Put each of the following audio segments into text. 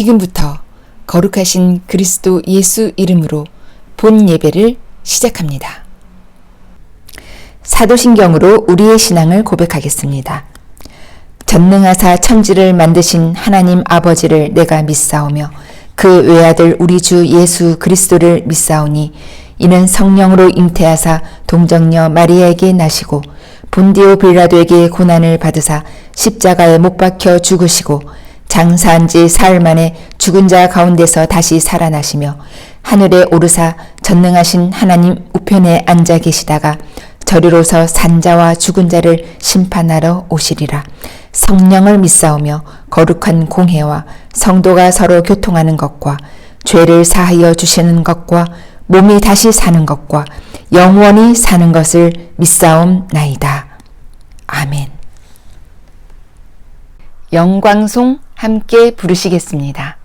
지금부터 거룩하신 그리스도 예수 이름으로 본 예배를 시작합니다. 사도신경으로 우리의 신앙을 고백하겠습니다. 전능하사 천지를 만드신 하나님 아버지를 내가 믿사오며 그 외아들 우리 주 예수 그리스도를 믿사오니 이는 성령으로 잉태하사 동정녀 마리아에게 나시고 본디오 빌라도에게 고난을 받으사 십자가에 못 박혀 죽으시고 장사한 지 사흘 만에 죽은 자 가운데서 다시 살아나시며 하늘에 오르사 전능하신 하나님 우편에 앉아 계시다가 저리로서 산자와 죽은 자를 심판하러 오시리라. 성령을 믿사오며 거룩한 공회와 성도가 서로 교통하는 것과 죄를 사하여 주시는 것과 몸이 다시 사는 것과 영원히 사는 것을 믿사옵나이다. 아멘. 영광송 함께 부르시겠습니다.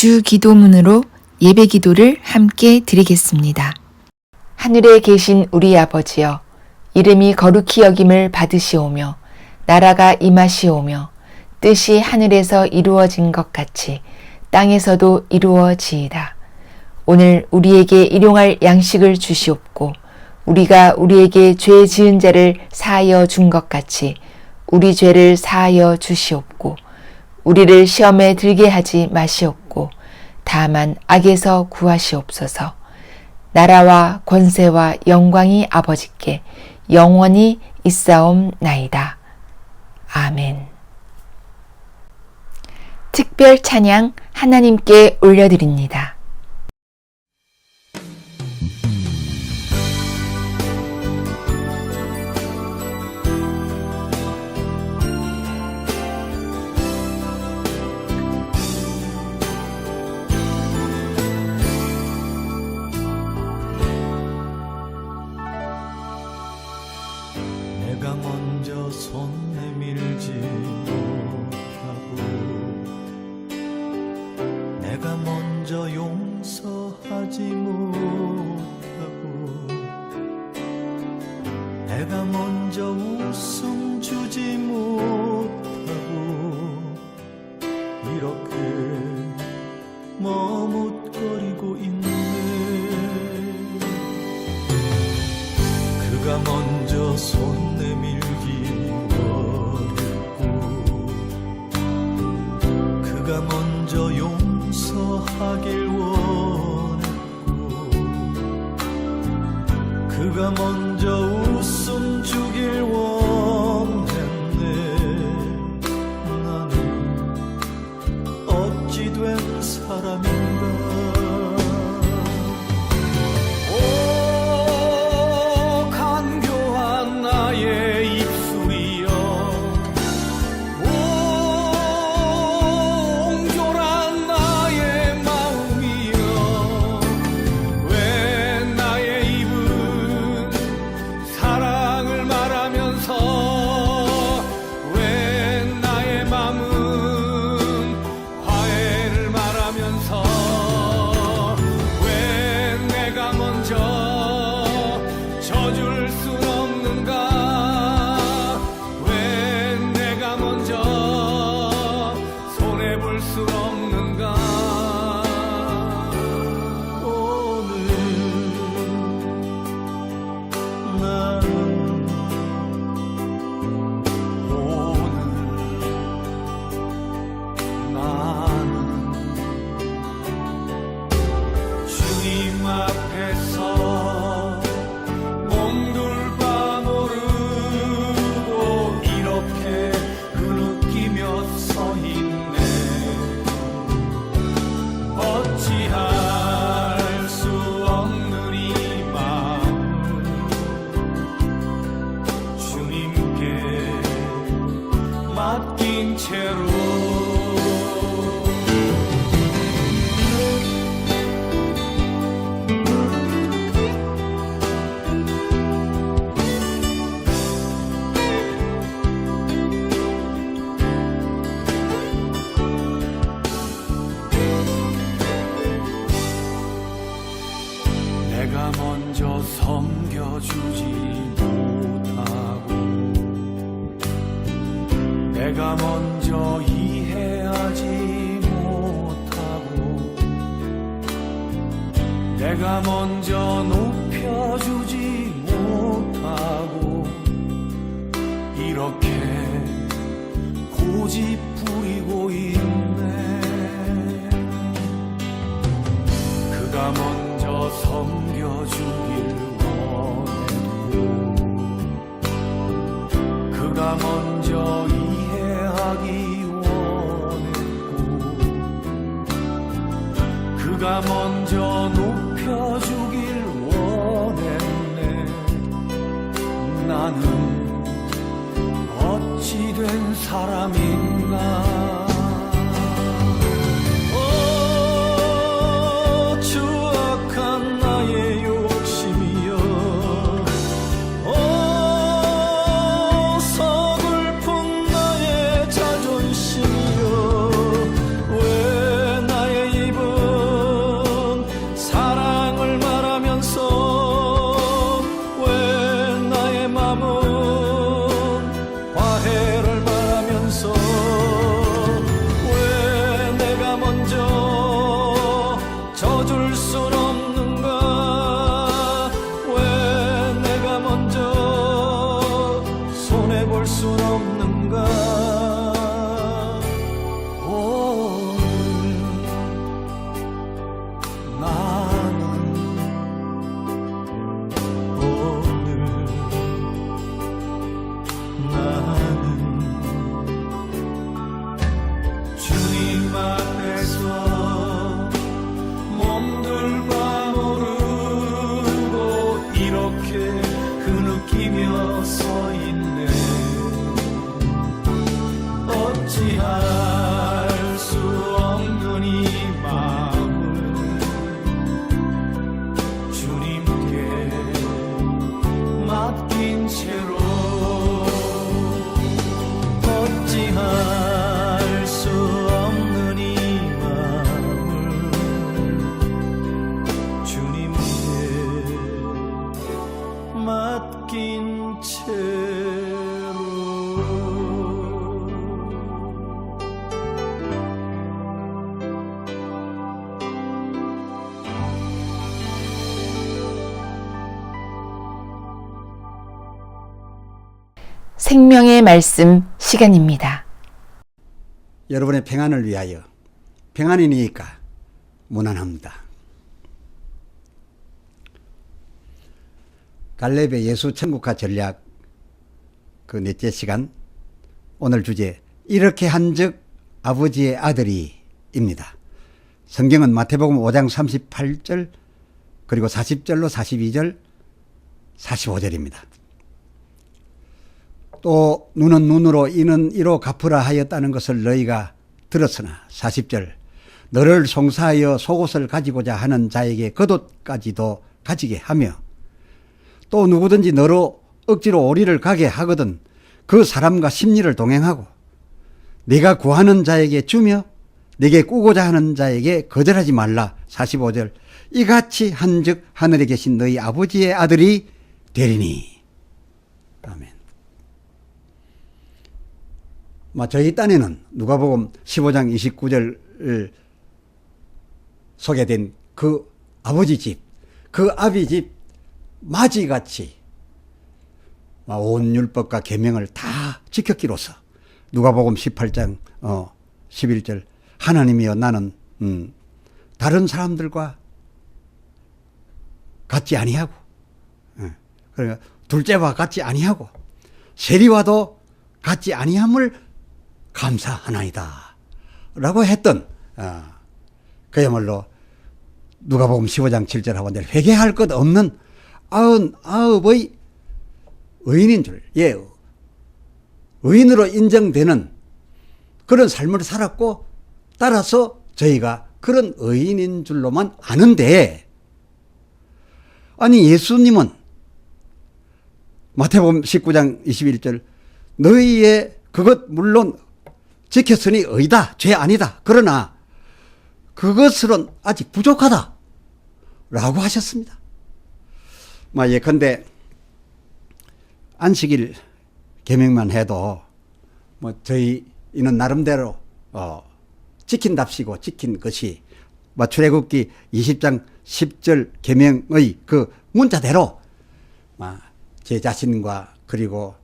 주 기도문으로 예배 기도를 함께 드리겠습니다. 하늘에 계신 우리 아버지여, 이름이 거룩히 여김을 받으시오며 나라가 임하시오며 뜻이 하늘에서 이루어진 것 같이 땅에서도 이루어지이다. 오늘 우리에게 일용할 양식을 주시옵고 우리가 우리에게 죄 지은 자를 사하여 준 것 같이 우리 죄를 사하여 주시옵고 우리를 시험에 들게 하지 마시옵고 다만 악에서 구하시옵소서. 나라와 권세와 영광이 아버지께 영원히 있사옵나이다. 아멘. 특별 찬양 하나님께 올려드립니다. 내가 먼저 손 내밀지 못하고 내가 먼저 용서하지 못하고 내가 먼저 웃음 주지 못하고 이렇게 머뭇거리고 있네. 그가 먼저 손 내밀기 어렵고 그가 먼저 용서하길 원했고 그가 먼저 웃음 주길 원했네. 나는 어찌 된 사람인가. 맡긴 채로 내가 먼저 섬겨주지 못하고 내가 먼저 이해하지 못하고 내가 먼저 높여주지 못하고 이렇게 고집 부리고 있네. 그가 먼저 섬겨주길 원했고 그가 먼저 이해하기 원했고 그가 먼저 높여주길 원했네. 나는 어찌 된 사람인가. 추악한 나의 욕심 낀 채로 생명의 말씀 시간입니다. 여러분의 평안을 위하여 평안이니까 무난합니다. 갈렙의 예수 천국화 전략 그 넷째 시간, 오늘 주제 이렇게 한즉 아버지의 아들이입니다. 성경은 마태복음 5장 38절 그리고 40절로 42절 45절입니다. 또 눈은 눈으로 이는 이로 갚으라 하였다는 것을 너희가 들었으나 40절 너를 송사하여 속옷을 가지고자 하는 자에게 겉옷까지도 가지게 하며 또 누구든지 너로 억지로 오리를 가게 하거든 그 사람과 심리를 동행하고 네가 구하는 자에게 주며 네게 꾸고자 하는 자에게 거절하지 말라. 45절 이같이 한즉 하늘에 계신 너희 아버지의 아들이 되리니. 아멘. 저희 딴에는 누가복음 15장 29절 소개된 그 아버지 집, 그 아비 집 마지같이 온 율법과 계명을 다 지켰기로서 누가복음 18장 11절 하나님이여 나는 다른 사람들과 같지 아니하고 그러니까 둘째와 같지 아니하고 세리와도 같지 아니함을 감사하나이다 라고 했던 그야말로 누가복음 15장 7절 하반절 회개할 것 없는 99의 의인인 줄, 의인으로 인정되는 그런 삶을 살았고 따라서 저희가 그런 의인인 줄로만 아는데, 아니 예수님은 마태복음 19장 21절 너희의 그것 물론 지켰으니 의다, 죄 아니다. 그러나 그것으로는 아직 부족하다 라고 하셨습니다. 예컨대 안식일 계명만 해도 저희는 나름대로 지킨답시고 지킨 것이 출애굽기 20장 10절 계명의 그 문자대로 제 자신과 그리고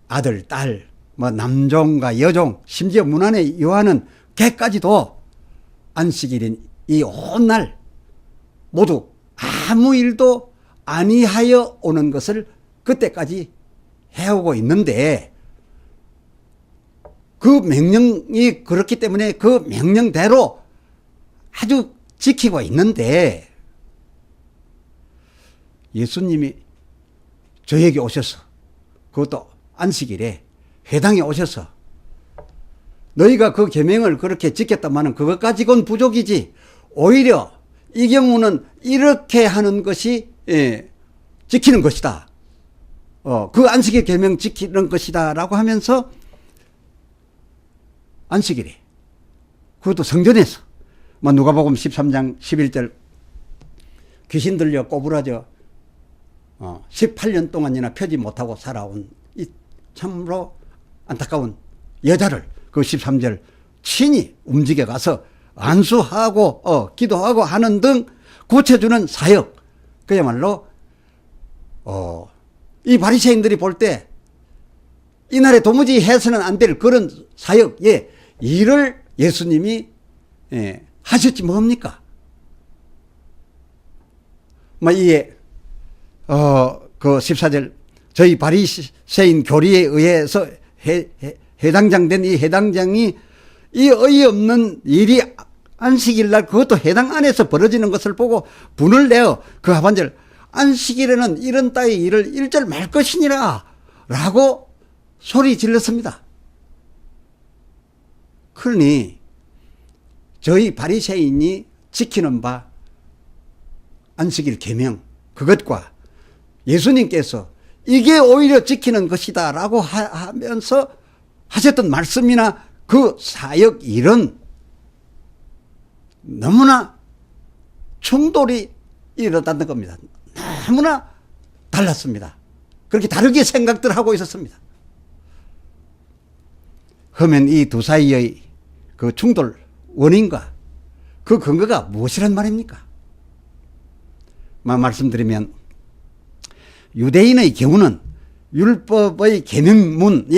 아들, 딸, 남종과 여종, 심지어 문안에 요하는 개까지도 안식일인 이 온 날 모두 아무 일도 아니하여 오는 것을 그때까지 해오고 있는데, 그 명령이 그렇기 때문에 그 명령대로 아주 지키고 있는데, 예수님이 저에게 오셔서, 그것도 안식일에 회당에 오셔서 너희가 그 계명을 그렇게 지켰다마는 그것 가지고는 부족이지, 오히려 이 경우는 이렇게 하는 것이 지키는 것이다. 그 안식일 계명 지키는 것이다 라고 하면서 안식일에, 그것도 성전에서 누가복음 13장 11절 귀신 들려 꼬부라져 18년 동안이나 펴지 못하고 살아온 이 참으로 안타까운 여자를 그 13절 친히 움직여 가서 안수하고 기도하고 하는 등 고쳐주는 사역, 그야말로 이 바리새인들이 볼 때 이날에 도무지 해서는 안 될 그런 사역의 일을 예수님이 하셨지 뭡니까? 이에 그 14절 저희 바리새인 교리에 의해서 해당장된 이 해당장이 이 어이없는 일이 안식일날 그것도 해당 안에서 벌어지는 것을 보고 분을 내어 그 하반절 안식일에는 이런 따위 일을 일절 말 것이니라 라고 소리 질렀습니다. 그러니 저희 바리새인이 지키는 바 안식일 계명 그것과 예수님께서 이게 오히려 지키는 것이다 라고 하면서 하셨던 말씀이나 그 사역 일은 너무나 충돌이 일어났던 겁니다. 너무나 달랐습니다. 그렇게 다르게 생각들 하고 있었습니다. 그러면 이 두 사이의 그 충돌 원인과 그 근거가 무엇이란 말입니까? 말씀드리면 유대인의 경우는 율법의 계명문,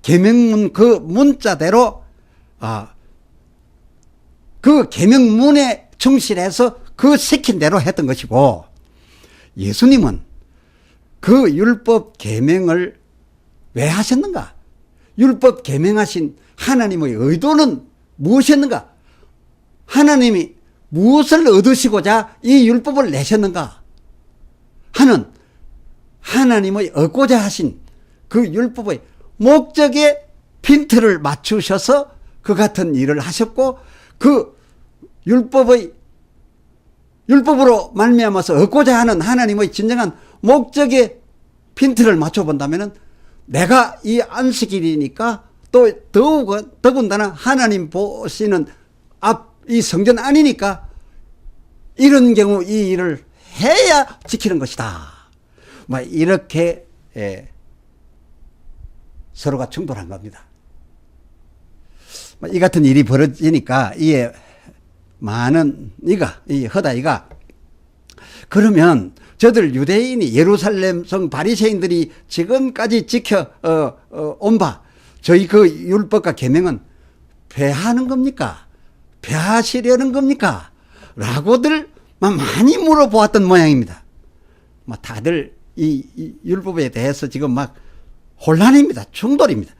계명문 그 문자대로 그 계명문에 충실해서 그 시킨 대로 했던 것이고, 예수님은 그 율법 계명을 왜 하셨는가? 율법 계명하신 하나님의 의도는 무엇이었는가? 하나님이 무엇을 얻으시고자 이 율법을 내셨는가 하는 하나님의 얻고자 하신 그 율법의 목적에 핀트를 맞추셔서 그 같은 일을 하셨고, 그 율법으로 말미암아서 얻고자 하는 하나님의 진정한 목적에 핀트를 맞춰본다면, 내가 이 안식일이니까 또 더군다나 하나님 보시는 이 성전 안이니까 이런 경우 이 일을 해야 지키는 것이다. 이렇게 서로가 충돌한 겁니다. 이 같은 일이 벌어지니까 이에 많은 이 허다이가, 그러면 저들 유대인이 예루살렘 성 바리새인들이 지금까지 지켜 온 바 저희 그 율법과 계명은 폐하는 겁니까? 폐하시려는 겁니까? 라고들 많이 물어보았던 모양입니다. 다들 이 율법에 대해서 지금 막 혼란입니다. 충돌입니다.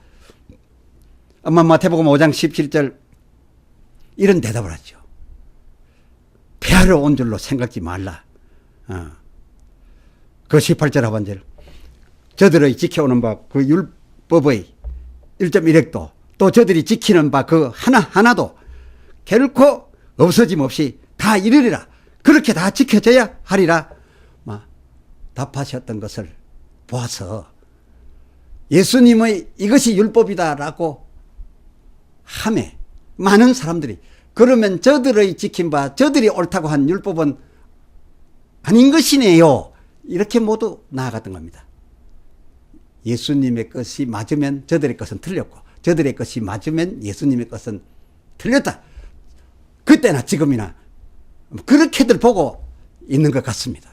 마태복음 5장 17절 이런 대답을 하죠. 폐하러 온 줄로 생각지 말라. 그 18절 하반절, 저들의 지켜오는 바 그 율법의 1.1획도 또 저들이 지키는 바 그 하나하나도 결코 없어짐 없이 다 이르리라. 그렇게 다 지켜져야 하리라. 답하셨던 것을 보아서 예수님의 이것이 율법이다라고 하매 많은 사람들이, 그러면 저들의 지킨 바 저들이 옳다고 한 율법은 아닌 것이네요. 이렇게 모두 나아갔던 겁니다. 예수님의 것이 맞으면 저들의 것은 틀렸고, 저들의 것이 맞으면 예수님의 것은 틀렸다. 그때나 지금이나 그렇게들 보고 있는 것 같습니다.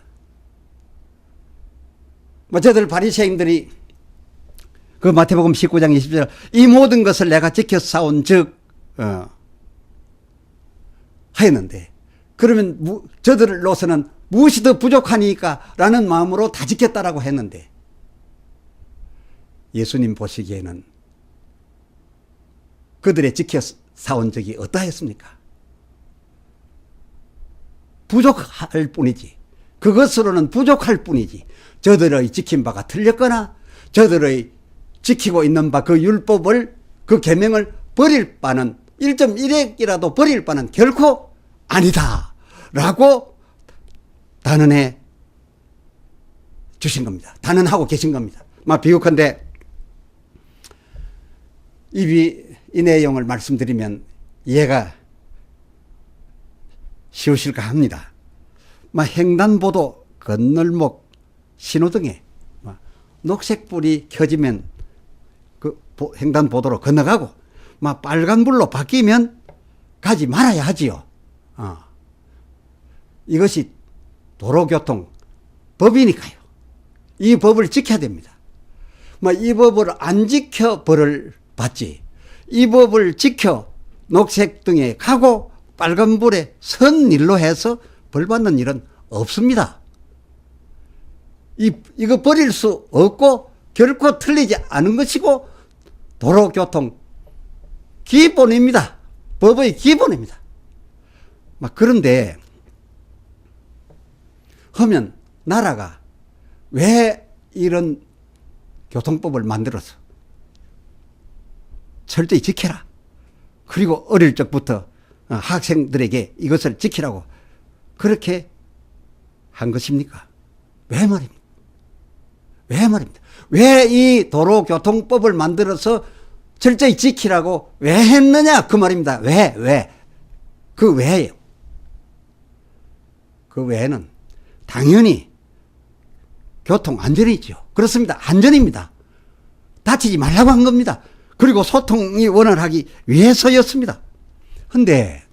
저들 바리새인들이 그 마태복음 19장 20절 이 모든 것을 내가 지켜 싸운 즉 하였는데, 그러면 저들로서는 무엇이 더 부족하니까 라는 마음으로 다 지켰다라고 했는데, 예수님 보시기에는 그들의 지켜 싸운 적이 어떠했습니까? 부족할 뿐이지, 그것으로는 부족할 뿐이지, 저들의 지킨 바가 틀렸거나 저들의 지키고 있는 바 그 율법을, 그 계명을 버릴 바는 1.1획이라도 버릴 바는 결코 아니다 라고 단언해 주신 겁니다. 단언하고 계신 겁니다. 비유컨대 이 내용을 말씀드리면 이해가 쉬우실까 합니다. 횡단보도, 건널목, 신호등에 녹색불이 켜지면 그 횡단보도로 건너가고 빨간불로 바뀌면 가지 말아야 하지요. 이것이 도로교통 법이니까요. 이 법을 지켜야 됩니다. 이 법을 안 지켜 벌을 받지, 이 법을 지켜 녹색등에 가고 빨간불에 선 일로 해서 벌 받는 일은 없습니다. 이거 버릴 수 없고 결코 틀리지 않은 것이고 도로교통 기본입니다. 법의 기본입니다. 그런데 하면 나라가 왜 이런 교통법을 만들어서 철저히 지켜라, 그리고 어릴 적부터 학생들에게 이것을 지키라고 그렇게 한 것입니까? 왜 말입니까? 왜 말입니다? 왜 이 도로교통법을 만들어서 철저히 지키라고 왜 했느냐 그 말입니다. 왜? 그 왜예요. 그 왜는 당연히 교통 안전이죠. 그렇습니다. 안전입니다. 다치지 말라고 한 겁니다. 그리고 소통이 원활하기 위해서였습니다. 근데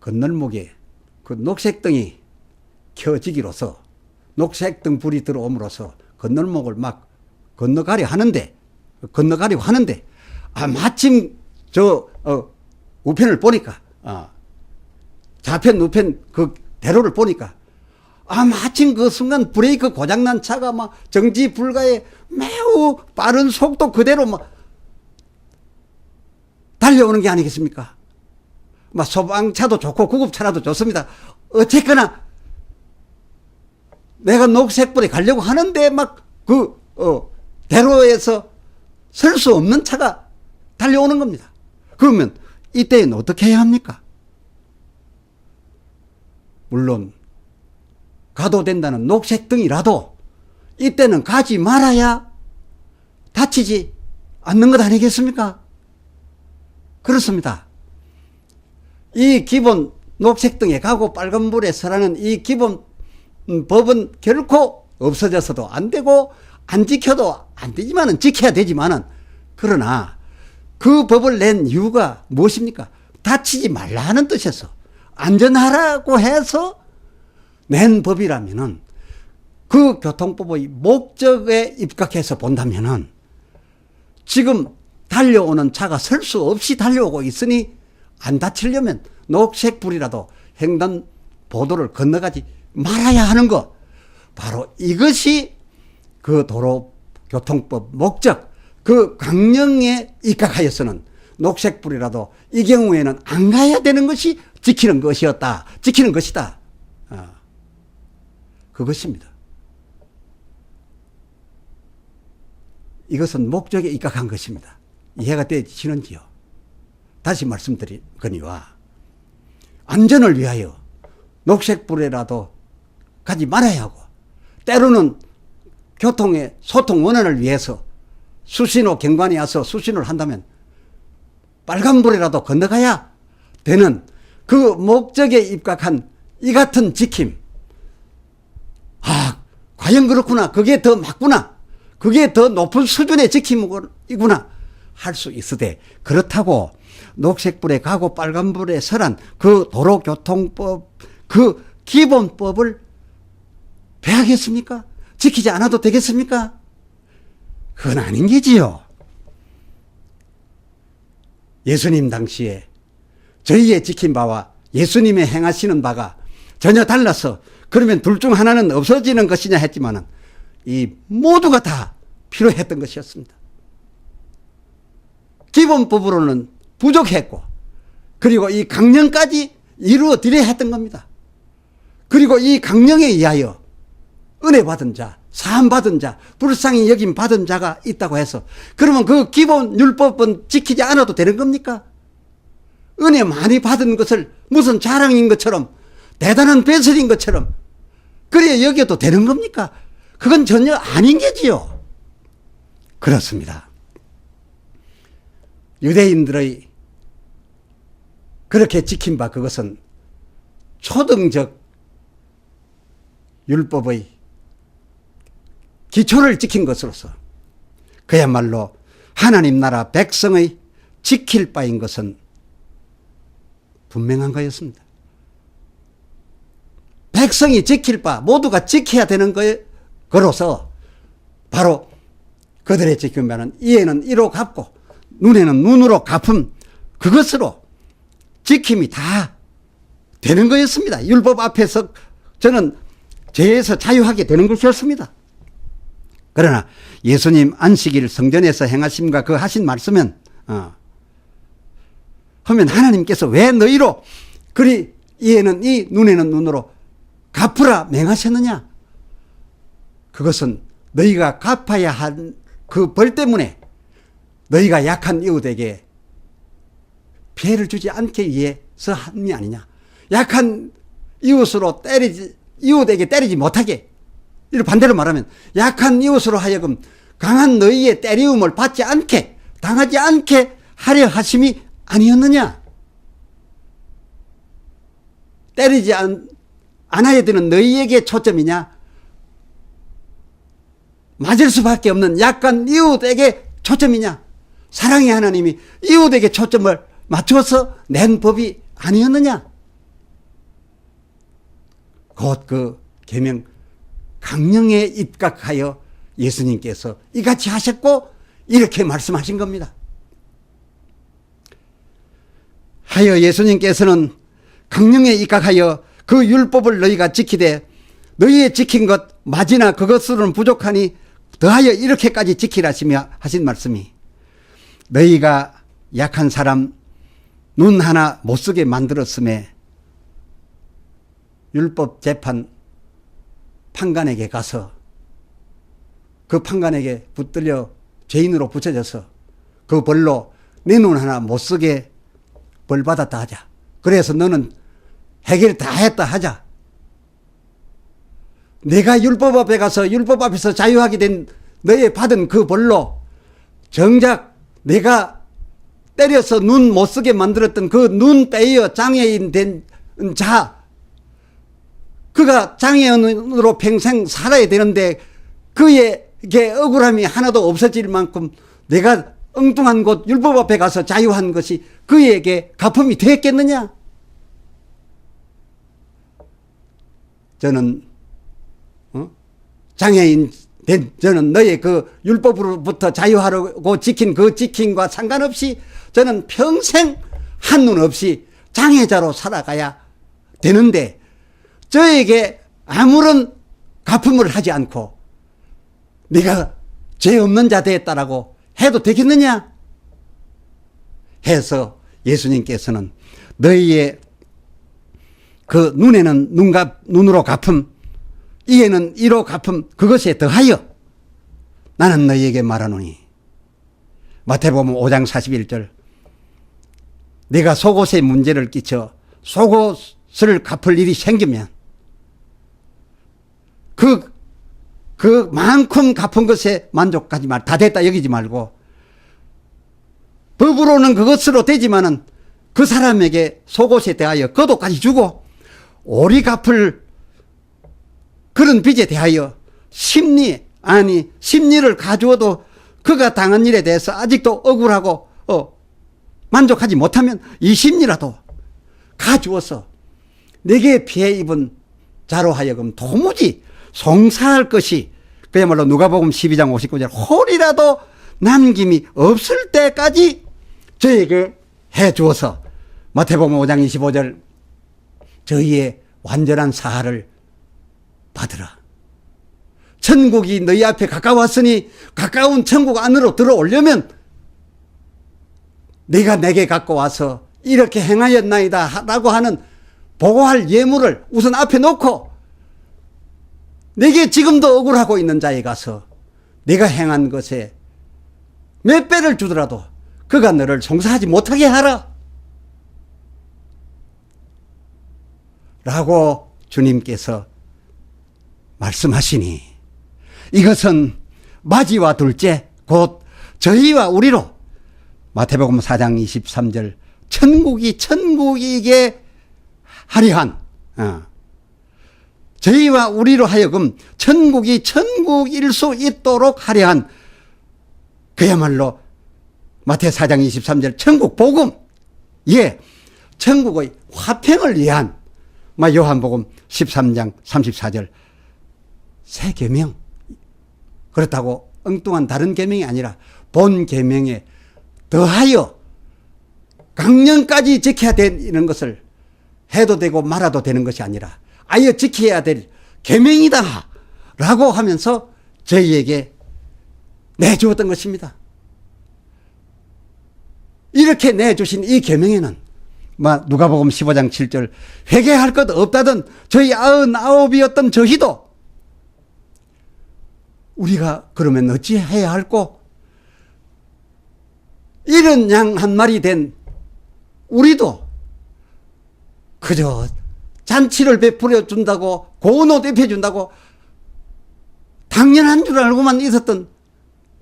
건널목에 그 녹색등이 켜지기로서 녹색등 불이 들어옴으로써 건널목을 막 건너가려고 하는데 마침 저 우편을 보니까 좌편 우편 그 대로를 보니까 마침 그 순간 브레이크 고장난 차가 막 정지 불가에 매우 빠른 속도 그대로 막 달려오는 게 아니겠습니까? 막 소방차도 좋고 구급차라도 좋습니다. 어쨌거나 내가 녹색불에 가려고 하는데 막 대로에서 설 수 없는 차가 달려오는 겁니다. 그러면 이때는 어떻게 해야 합니까? 물론 가도 된다는 녹색등이라도 이때는 가지 말아야 다치지 않는 것 아니겠습니까? 그렇습니다. 이 기본 녹색등에 가고 빨간불에 서라는 이 기본 법은 결코 없어져서도 안 되고 안 지켜도 안 되지만은 지켜야 되지만은 그러나 그 법을 낸 이유가 무엇입니까? 다치지 말라 하는 뜻에서 안전하라고 해서 낸 법이라면은 그 교통법의 목적에 입각해서 본다면은 지금 달려오는 차가 설 수 없이 달려오고 있으니 안 다치려면 녹색불이라도 횡단보도를 건너가지 말아야 하는 것. 바로 이것이 그 도로교통법 목적, 그 강령에 입각하여서는 녹색불이라도 이 경우에는 안 가야 되는 것이 지키는 것이다. 그것입니다. 이것은 목적에 입각한 것입니다. 이해가 되시는지요? 다시 말씀드리거니와 안전을 위하여 녹색불에라도 가지 말아야 하고 때로는 교통의 소통 원활을 위해서 수신호 경관이 와서 수신호를 한다면 빨간불이라도 건너가야 되는 그 목적에 입각한 이 같은 지킴. 과연 그렇구나. 그게 더 맞구나. 그게 더 높은 수준의 지킴이구나. 할 수 있으되 그렇다고 녹색불에 가고 빨간불에 서란 그 도로교통법 그 기본법을 배하겠습니까? 지키지 않아도 되겠습니까? 그건 아닌 게지요. 예수님 당시에 저희의 지킨 바와 예수님의 행하시는 바가 전혀 달라서 그러면 둘 중 하나는 없어지는 것이냐 했지만은 이 모두가 다 필요했던 것이었습니다. 기본법으로는 부족했고 그리고 이 강령까지 이루어 드려야 했던 겁니다. 그리고 이 강령에 의하여 은혜 받은 자, 사함 받은 자, 불쌍히 여김 받은 자가 있다고 해서 그러면 그 기본 율법은 지키지 않아도 되는 겁니까? 은혜 많이 받은 것을 무슨 자랑인 것처럼 대단한 배설인 것처럼 그래 여겨도 되는 겁니까? 그건 전혀 아닌 게지요. 그렇습니다. 유대인들의 그렇게 지킨 바 그것은 초등적 율법의 기초를 지킨 것으로서 그야말로 하나님 나라 백성의 지킬 바인 것은 분명한 거였습니다. 백성이 지킬 바 모두가 지켜야 되는 거로서 바로 그들의 지킨 바는 이에는 이로 갚고 눈에는 눈으로 갚음 그것으로 지킴이 다 되는 거였습니다. 율법 앞에서 저는 죄에서 자유하게 되는 것이었습니다. 그러나 예수님 안식일 성전에서 행하심과 그 하신 말씀은 하면 하나님께서 왜 너희로 그리 이에는 이 눈에는 눈으로 갚으라 맹하셨느냐? 그것은 너희가 갚아야 한 그 벌 때문에 너희가 약한 이웃에게 피해를 주지 않기 위해서 함이 아니냐. 약한 이웃으로 이웃에게 때리지 못하게. 이를 반대로 말하면 약한 이웃으로 하여금 강한 너희의 때리움을 받지 않게 당하지 않게 하려 하심이 아니었느냐. 때리지 안아야 되는 너희에게 초점이냐? 맞을 수밖에 없는 약간 이웃에게 초점이냐? 사랑의 하나님이 이웃에게 초점을 맞춰서 낸 법이 아니었느냐? 곧 그 계명 강령에 입각하여 예수님께서 이같이 하셨고 이렇게 말씀하신 겁니다. 하여 예수님께서는 강령에 입각하여 그 율법을 너희가 지키되 너희의 지킨 것 맞으나 그것으로는 부족하니 더하여 이렇게까지 지키라시며 하신 말씀이, 너희가 약한 사람 눈 하나 못 쓰게 만들었음에 율법 재판 판관에게 가서 그 판관에게 붙들려 죄인으로 붙여져서 그 벌로 내 눈 하나 못 쓰게 벌 받았다 하자. 그래서 너는 해결 다 했다 하자. 내가 율법 앞에 가서 율법 앞에서 자유하게 된 너의 받은 그 벌로 정작 내가 때려서 눈 못 쓰게 만들었던 그 눈 떼어 장애인 된 자, 그가 장애인으로 평생 살아야 되는데 그에게 억울함이 하나도 없어질 만큼 내가 엉뚱한 곳 율법 앞에 가서 자유한 것이 그에게 가품이 되었겠느냐? 저는 장애인 된 저는 너의 그 율법으로부터 자유하려고 지킨 그 지킴과 상관없이 저는 평생 한눈 없이 장애자로 살아가야 되는데 저에게 아무런 가품을 하지 않고 네가 죄 없는 자 되었다라고 해도 되겠느냐? 해서 예수님께서는 너희의 그 눈에는 눈으로 갚음, 이에는 이로 갚음, 그것에 더하여 나는 너희에게 말하노니. 마태복음 5장 41절. 네가 속옷에 문제를 끼쳐 속옷을 갚을 일이 생기면 그만큼 갚은 것에 만족하지 말, 다 됐다 여기지 말고, 법으로는 그것으로 되지만은 그 사람에게 속옷에 대하여 거도까지 주고 오리 갚을 그런 빚에 대하여 심리를 가주어도 그가 당한 일에 대해서 아직도 억울하고 만족하지 못하면 이 심리라도 가주어서 내게 피해 입은 자로 하여금 도무지 송사할 것이 그야말로 누가복음 12장 59절 홀이라도 남김이 없을 때까지 저에게 해주어서 마태복음 5장 25절 저희의 완전한 사하를 받으라. 천국이 너희 앞에 가까웠으니 가까운 천국 안으로 들어오려면 네가 내게 갖고 와서 이렇게 행하였나이다 라고 하는 보고할 예물을 우선 앞에 놓고 내게 지금도 억울하고 있는 자에 가서 네가 행한 것에 몇 배를 주더라도 그가 너를 송사하지 못하게 하라 라고 주님께서 말씀하시니, 이것은 맞이와 둘째 곧 저희와 우리로 마태복음 4장 23절 천국이 천국이게 하려한 저희와 우리로 하여금 천국이 천국일 수 있도록 하려한 그야말로 마태 4장 23절 천국 복음, 천국의 화평을 위한 요한복음 13장 34절 새 계명, 그렇다고 엉뚱한 다른 계명이 아니라 본 계명에 더하여 강령까지 지켜야 되는 것을 해도 되고 말아도 되는 것이 아니라 아예 지켜야 될 계명이다 라고 하면서 저희에게 내주었던 것입니다. 이렇게 내주신 이 계명에는 누가복음 15장 7절 회개할 것 없다던 저희 99이었던 저희도 우리가 그러면 어찌해야 할꼬? 이런 양 한 마리 된 우리도 그저 잔치를 베풀어 준다고 고노 대표해 준다고 당연한 줄 알고만 있었던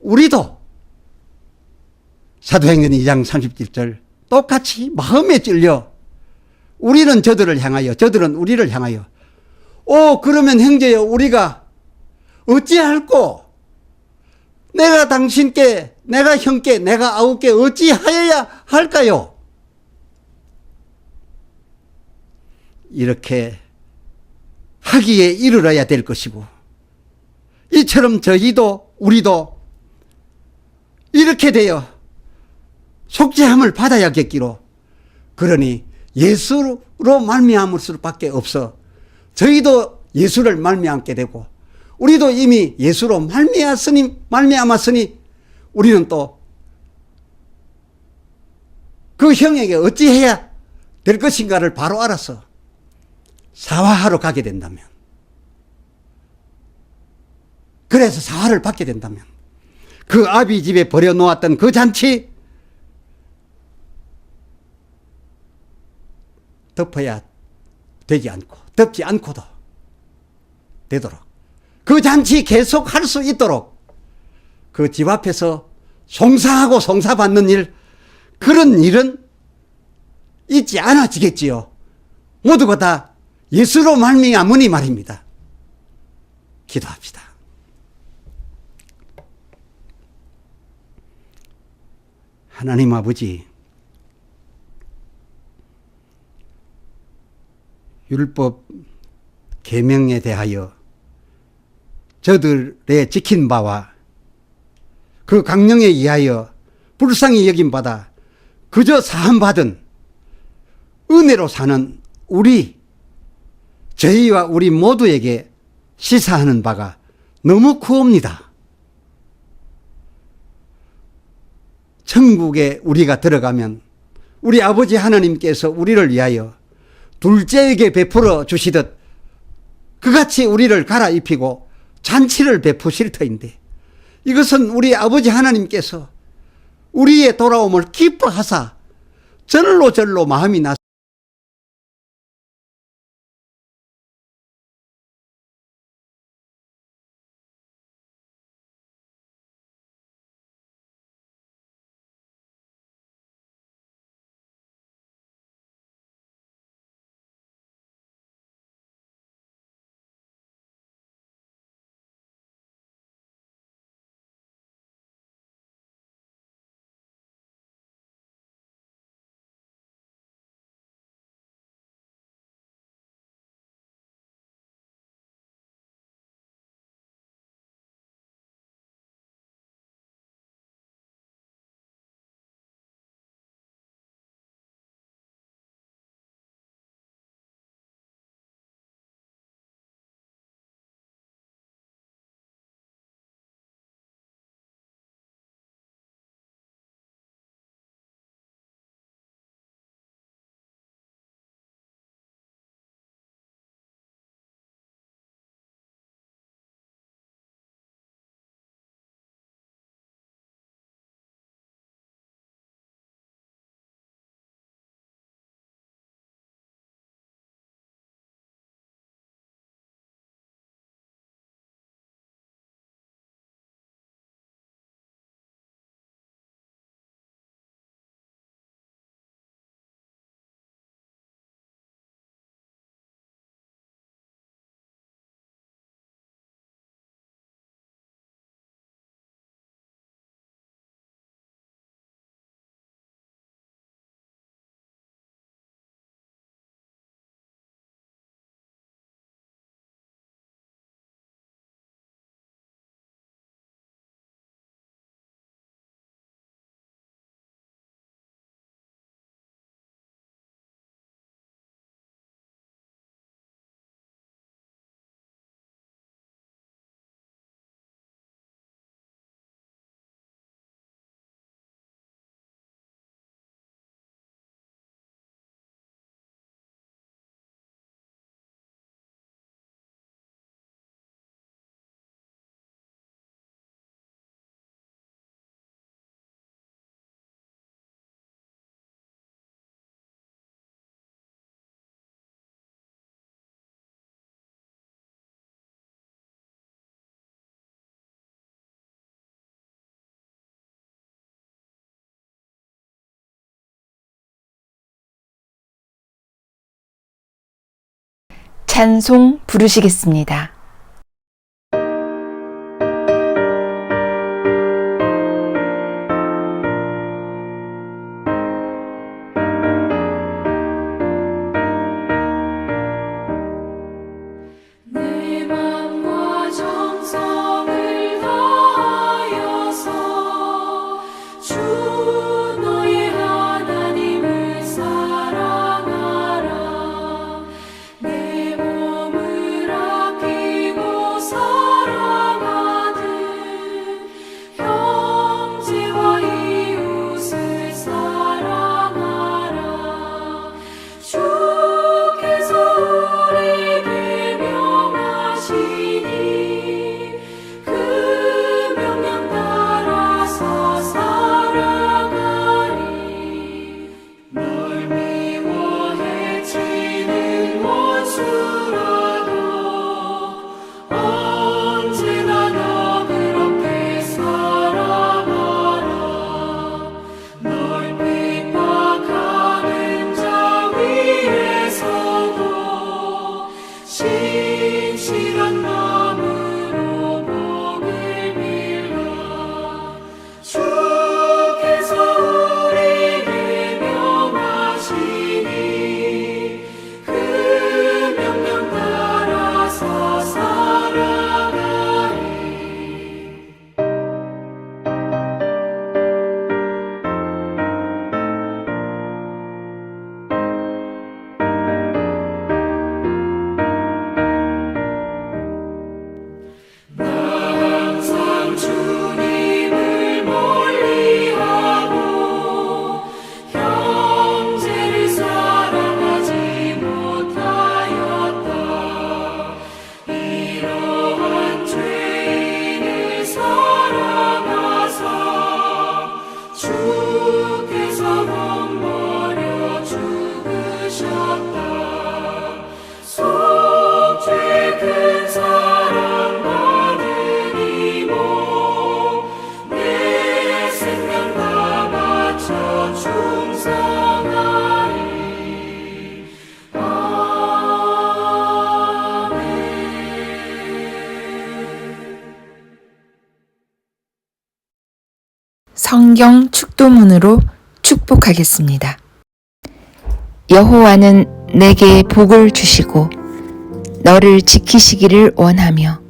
우리도 사도행전 2장 37절 똑같이 마음에 찔려 우리는 저들을 향하여 저들은 우리를 향하여 그러면 형제여, 우리가 어찌할꼬? 내가 당신께, 내가 형께, 내가 아우께 어찌하여야 할까요? 이렇게 하기에 이르러야 될 것이고, 이처럼 저희도 우리도 이렇게 되어 속죄함을 받아야겠기로, 그러니 예수로 말미암을 수밖에 없어 저희도 예수를 말미암게 되고, 우리도 이미 예수로 말미암았으니 우리는 또 그 형에게 어찌해야 될 것인가를 바로 알아서 사화하러 가게 된다면, 그래서 사화를 받게 된다면 그 아비 집에 버려놓았던 그 잔치 덮어야 되지 않고, 덮지 않고도 되도록, 그 잔치 계속 할 수 있도록 그 집 앞에서 송사하고 송사받는 일, 그런 일은 있지 않아지겠지요. 모두가 다 예수로 말미암으니 말입니다. 기도합시다. 하나님 아버지, 율법 계명에 대하여 저들의 지킨 바와 그 강령에 의하여 불쌍히 여긴 바다 그저 사함받은 은혜로 사는 저희와 우리 모두에게 시사하는 바가 너무 크옵니다. 천국에 우리가 들어가면 우리 아버지 하나님께서 우리를 위하여 둘째에게 베풀어 주시듯 그같이 우리를 갈아입히고 잔치를 베푸실 터인데, 이것은 우리 아버지 하나님께서 우리의 돌아옴을 기뻐하사 절로 마음이 나 찬송 부르시겠습니다. 내 맘과 정성을 다하여서 주 너의 하나님을 사랑하라. 내 몸을 아끼고 사랑하듯 형제와 이웃을 사랑하라. 주께서 우리에게 명하시니 그 명령 따라서 살아가리. 널 미워 해치는 원수라도 언제나 너 그렇게 사랑하라. 널 핍박하는 자 위에서도 신실한 마음으로 복을 빌라. 주께서 우리에게 명하시니 그 명령 따라서 살아가리. 항상 주님을 멀리하고 형제를 사랑하지 못하였다. 이러한 죄인을 사랑하사 주께서 몸버려 죽으셨다. 속죄 큰 사랑 받은 이모 내 생명 다 바쳐 충성하리. 아멘. 성경 축도문으로 축복하겠습니다. 여호와는 내게 복을 주시고 너를 지키시기를 원하며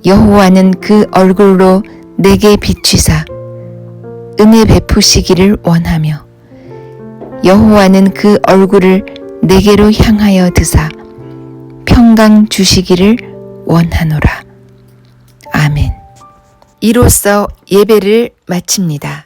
여호와는 그 얼굴로 내게 비추사 은혜 베푸시기를 원하며 여호와는 그 얼굴을 내게로 향하여 드사 평강 주시기를 원하노라. 아멘. 이로써 예배를 마칩니다.